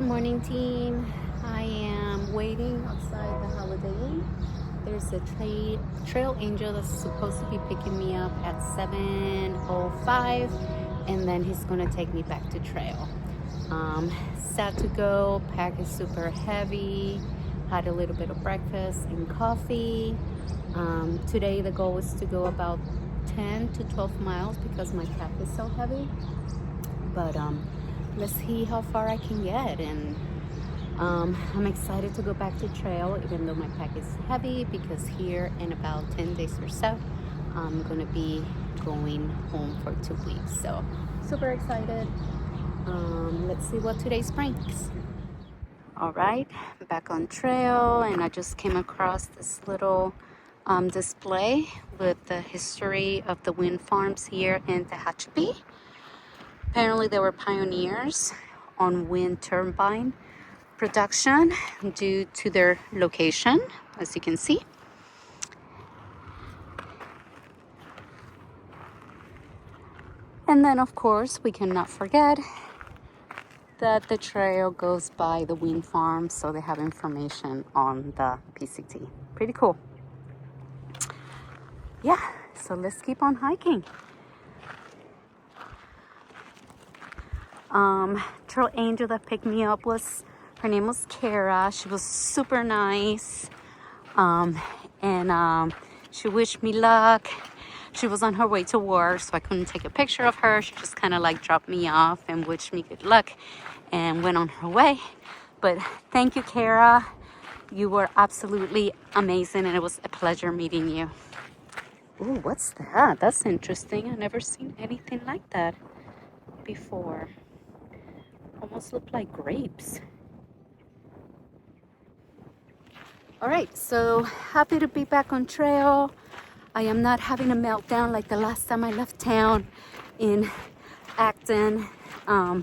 morning, team. I am waiting outside the Holiday Inn. There's a trail angel that's supposed to be picking me up at 7:05, and then he's gonna take me back to trail. Sad to go. Pack is super heavy. Had a little bit of breakfast and coffee. Today the goal is to go about 10 to 12 miles because my pack is so heavy. But let's see how far I can get, and I'm excited to go back to trail even though my pack is heavy, because here in about 10 days or so I'm gonna be going home for 2 weeks, so super excited. Let's see what today brings. All right, back on trail, and I just came across this little display with the history of the wind farms here in Tehachapi. Apparently they were pioneers on wind turbine production due to their location, as you can see. And then of course we cannot forget that the trail goes by the wind farm, so they have information on the PCT. Pretty cool. Yeah, so let's keep on hiking. Trail angel that picked me up her name was Kara. She was super nice. She wished me luck. She was on her way to work, so I couldn't take a picture of her. She just kind of like dropped me off and wished me good luck and went on her way. But thank you, Kara. You were absolutely amazing, and it was a pleasure meeting you. Ooh, what's that? That's interesting. I've never seen anything like that before. Almost look like grapes. All right, so happy to be back on trail. I am not having a meltdown like the last time I left town in Acton. I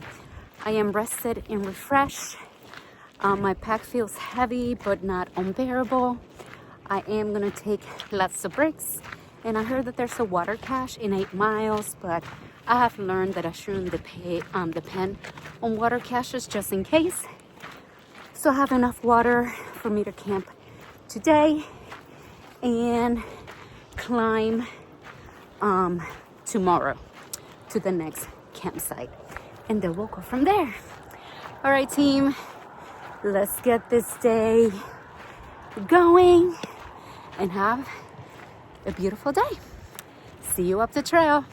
am rested and refreshed. My pack feels heavy but not unbearable. I am gonna take lots of breaks, and I heard that there's a water cache in 8 miles, but I have learned that I shouldn't depend on water caches just in case. So I have enough water for me to camp today and climb tomorrow to the next campsite, and then we'll go from there. All right, team, let's get this day going and have a beautiful day. See you up the trail.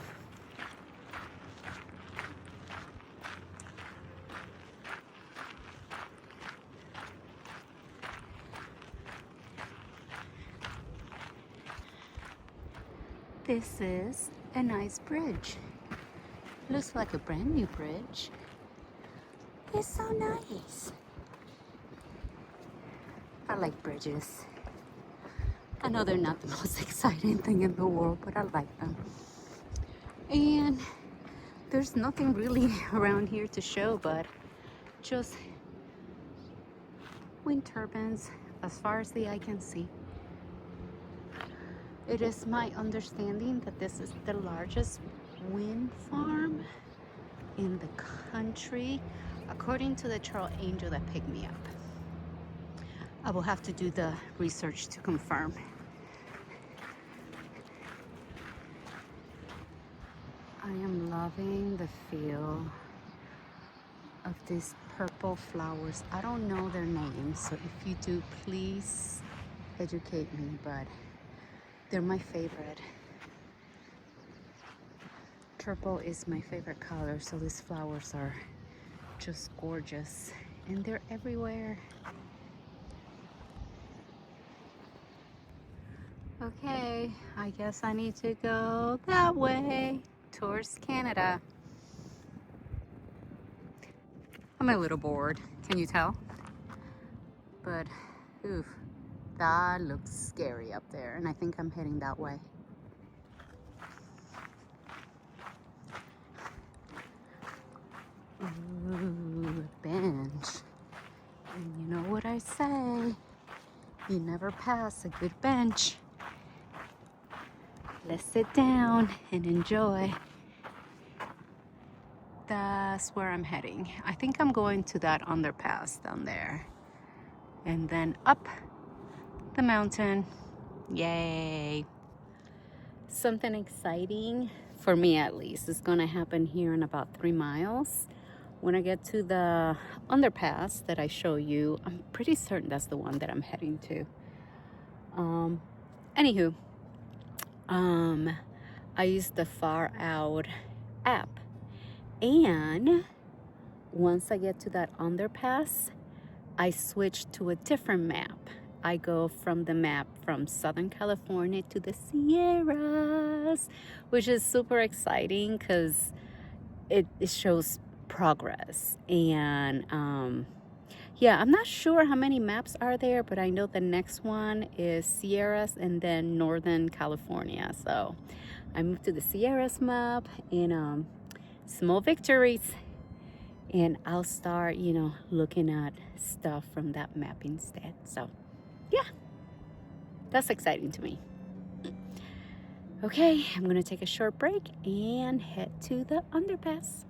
This is a nice bridge. Looks like a brand new bridge. It's so nice. I like bridges. I know they're not the most exciting thing in the world, but I like them. And there's nothing really around here to show but just wind turbines as far as the eye can see. It is my understanding that this is the largest wind farm in the country, according to the trail angel that picked me up. I will have to do the research to confirm. I am loving the feel of these purple flowers. I don't know their names, so if you do, please educate me, but they're my favorite. Purple is my favorite color, so these flowers are just gorgeous, and they're everywhere. Okay, I guess I need to go that way towards Canada. I'm a little bored, can you tell? But oof, that looks scary up there, and I think I'm heading that way. Ooh, a bench. And you know what I say, you never pass a good bench. Let's sit down and enjoy. that's where I'm heading. I think I'm going to that underpass down there and then up the mountain. Yay. Something exciting, for me at least, is gonna happen here in about 3 miles. When I get to the underpass that I show you, I'm pretty certain that's the one that I'm heading to. Anywho, I use the Far Out app, and once I get to that underpass, I switch to a different map. I go from the map from Southern California to the Sierras, which is super exciting because it shows progress. And yeah, I'm not sure how many maps are there, but I know the next one is Sierras and then Northern California. So I moved to the Sierras map, and small victories. And I'll start, looking at stuff from that map instead. So yeah, that's exciting to me. Okay, I'm gonna take a short break and head to the underpass.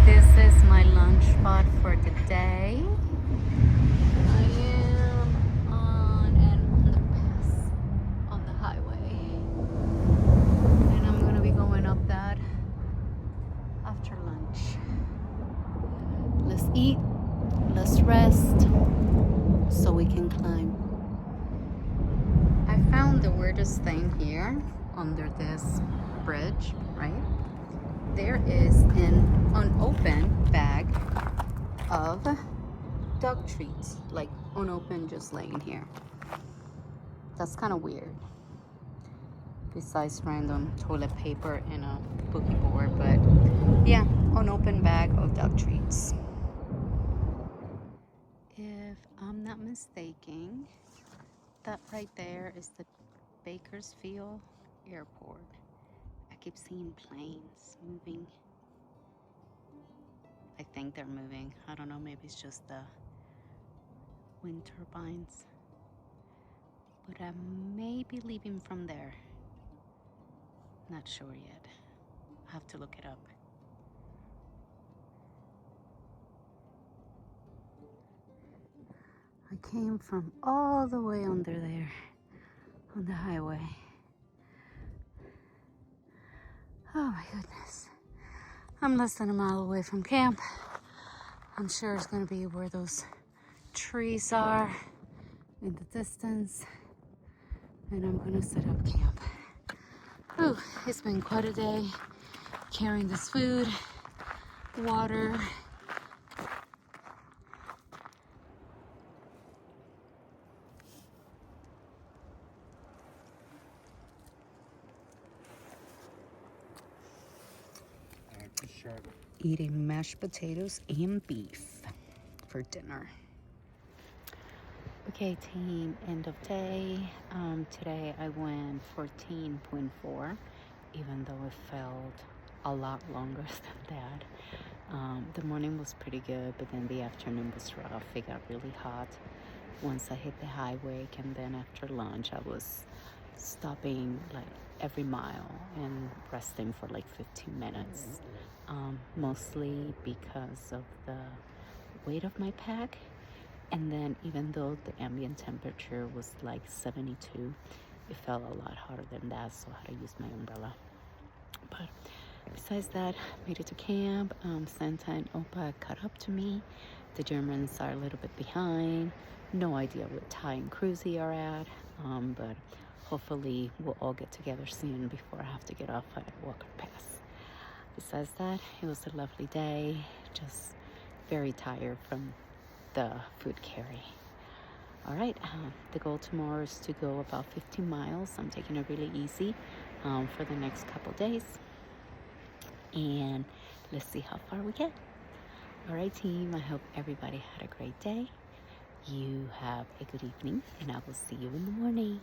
This is my lunch spot for the day. I am on an underpass on the highway, and I'm gonna be going up that after lunch. Let's eat, let's rest, so we can climb. I found the weirdest thing here under this bridge, right? There is an unopened bag of dog treats, like unopened, just laying here. That's kind of weird. Besides random toilet paper and a boogie board, but yeah, unopened bag of dog treats. If I'm not mistaken, that right there is the Bakersfield Airport. I keep seeing planes moving. I think they're moving. I don't know, maybe it's just the wind turbines. But I may be leaving from there. Not sure yet. I have to look it up. I came from all the way under there on the highway. Oh my goodness. I'm less than a mile away from camp. I'm sure it's gonna be where those trees are in the distance. And I'm gonna set up camp. Oh, it's been quite a day carrying this food, water. Eating mashed potatoes and beef for dinner. Okay, team, end of day. Today I went 14.4, even though it felt a lot longer than that. The morning was pretty good, but then the afternoon was rough. It got really hot once I hit the highway, and then after lunch I was stopping like every mile and resting for like 15 minutes, mostly because of the weight of my pack. And then even though the ambient temperature was like 72, it felt a lot hotter than that, so I had to use my umbrella. But besides that, made it to camp. Santa and Opa caught up to me. The Germans are a little bit behind. No idea what Ty and Cruzy are at, but hopefully we'll all get together soon before I have to get off at Walker Pass. Besides that, it was a lovely day. Just very tired from the food carry. All right, the goal tomorrow is to go about 15 miles. I'm taking it really easy for the next couple days, and let's see how far we get. All right, team, I hope everybody had a great day. You have a good evening, and I will see you in the morning.